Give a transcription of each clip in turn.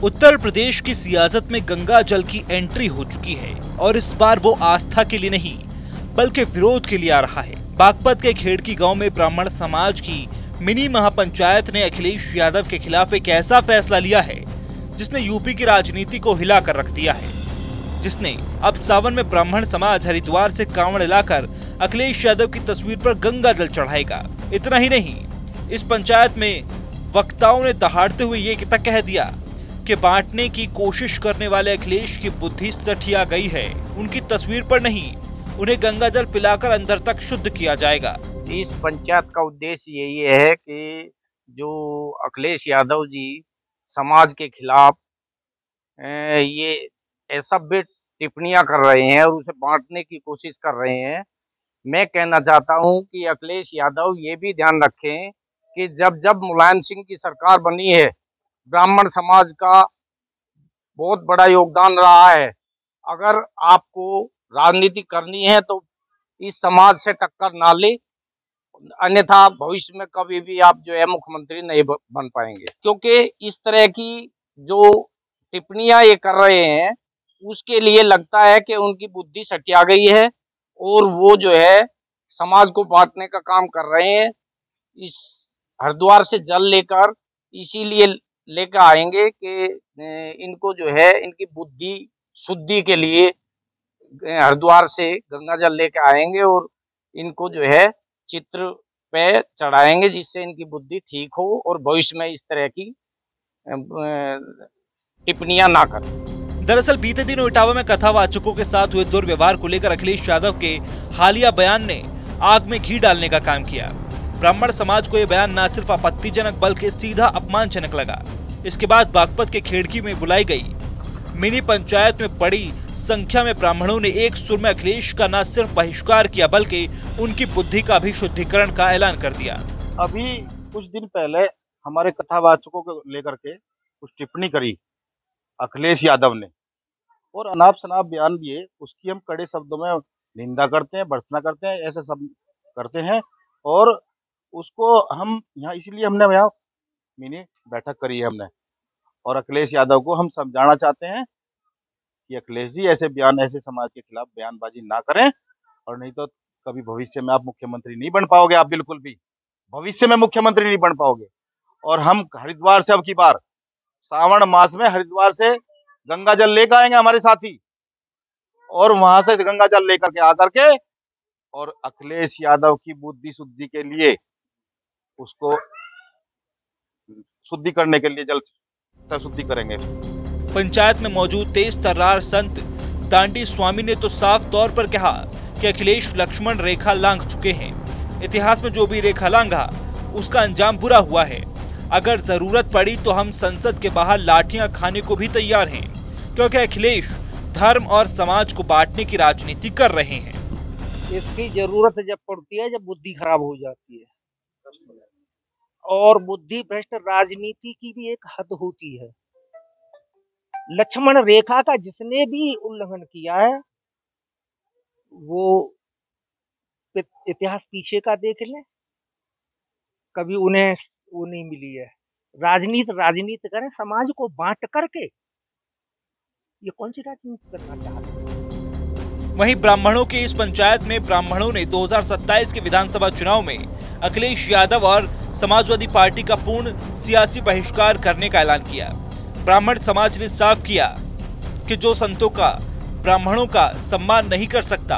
उत्तर प्रदेश की सियासत में गंगा जल की एंट्री हो चुकी है और इस बार वो आस्था के लिए नहीं बल्कि विरोध के लिए आ रहा है। बागपत के खेड़की गांव में ब्राह्मण समाज की मिनी महापंचायत ने अखिलेश यादव के खिलाफ एक ऐसा फैसला लिया है जिसने यूपी की राजनीति को हिला कर रख दिया है, जिसने अब सावन में ब्राह्मण समाज हरिद्वार से कांवड़ लाकर अखिलेश यादव की तस्वीर पर गंगा जल चढ़ाएगा। इतना ही नहीं, इस पंचायत में वक्ताओं ने दहाड़ते हुए ये तक कह दिया कि बांटने की कोशिश करने वाले अखिलेश की बुद्धि सठिया गई है, उनकी तस्वीर पर नहीं उन्हें गंगा जल पिलाकर अंदर तक शुद्ध किया जाएगा। इस पंचायत का उद्देश्य यही है कि जो अखिलेश यादव जी समाज के खिलाफ ये ऐसा टिप्पणियां कर रहे हैं और उसे बांटने की कोशिश कर रहे हैं। मैं कहना चाहता हूं कि अखिलेश यादव ये भी ध्यान रखें कि जब जब मुलायम सिंह की सरकार बनी है, ब्राह्मण समाज का बहुत बड़ा योगदान रहा है। अगर आपको राजनीति करनी है तो इस समाज से टक्कर ना ले, अन्यथा भविष्य में कभी भी आप जो है मुख्यमंत्री नहीं बन पाएंगे, क्योंकि इस तरह की जो टिप्पणियां ये कर रहे हैं उसके लिए लगता है कि उनकी बुद्धि सटिया गई है और वो जो है समाज को बांटने का काम कर रहे हैं। इस हरिद्वार से जल लेकर इसीलिए लेकर आएंगे कि इनको जो है इनकी बुद्धि शुद्धि के लिए हरिद्वार से गंगा जल लेकर आएंगे और इनको जो है चित्र पे चढ़ाएंगे, जिससे इनकी बुद्धि ठीक हो और भविष्य में इस तरह की टिप्पणियां ना करें। दरअसल बीते दिनों इटावा में कथावाचकों के साथ हुए दुर्व्यवहार को लेकर अखिलेश यादव के हालिया बयान ने आग में घी डालने का काम किया। ब्राह्मण समाज को यह बयान न सिर्फ आपत्तिजनक बल्कि सीधा अपमानजनक लगा। इसके बाद बागपत के खेड़की में बुलाई गई मिनी पंचायत में बड़ी संख्या में ब्राह्मणों ने एक सुर में अखिलेश का न सिर्फ बहिष्कार किया बल्कि उनकी बुद्धि का भी शुद्धिकरण का ऐलान कर दिया। अभी कुछ दिन पहले हमारे कथावाचकों को लेकर के कुछ टिप्पणी करी अखिलेश यादव ने और अनाप शनाप बयान दिए, उसकी हम कड़े शब्दों में निंदा करते हैं, भर्त्सना करते हैं, ऐसे सब करते हैं और उसको हम यहाँ इसलिए हमने यहाँ मिनी बैठक करी है हमने और अखिलेश यादव को हम समझाना चाहते हैं कि अखिलेश जी ऐसे बयान ऐसे समाज के खिलाफ बयानबाजी ना करें और नहीं तो कभी भविष्य में आप मुख्यमंत्री नहीं बन पाओगे। आप बिल्कुल भी भविष्य में मुख्यमंत्री नहीं बन पाओगे। और हम हरिद्वार से अब की बार सावन मास में हरिद्वार से गंगा जल लेकर आएंगे हमारे साथी और वहां से गंगा जल लेकर के आकर के और अखिलेश यादव की बुद्धि शुद्धि के लिए उसको शुद्धि करने के लिए जल शुद्धि करेंगे। पंचायत में मौजूद तेज तर्रार संत दांडी स्वामी ने तो साफ तौर पर कहा कि अखिलेश लक्ष्मण रेखा लांघ चुके हैं। इतिहास में जो भी रेखा लांघा उसका अंजाम बुरा हुआ है। अगर जरूरत पड़ी तो हम संसद के बाहर लाठियां खाने को भी तैयार हैं, क्योंकि अखिलेश धर्म और समाज को बांटने की राजनीति कर रहे हैं। इसकी जरूरत जब पड़ती है जब बुद्धि खराब हो जाती है, और बुद्धि भ्रष्ट राजनीति की भी एक हद होती है। लक्ष्मण रेखा का जिसने भी उल्लंघन किया है वो इतिहास पीछे का देख लें, कभी उन्हें वो नहीं मिली है। राजनीति करें, समाज को बांट करके, ये कौन सी राजनीति करना चाहते हैं। वहीं ब्राह्मणों के इस पंचायत में ब्राह्मणों ने 2027 के विधानसभा चुनाव में अखिलेश यादव और समाजवादी पार्टी का पूर्ण सियासी बहिष्कार करने का ऐलान किया। ब्राह्मण समाज ने साफ किया कि जो संतों का ब्राह्मणों का सम्मान नहीं कर सकता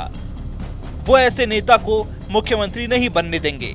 वो ऐसे नेता को मुख्यमंत्री नहीं बनने देंगे।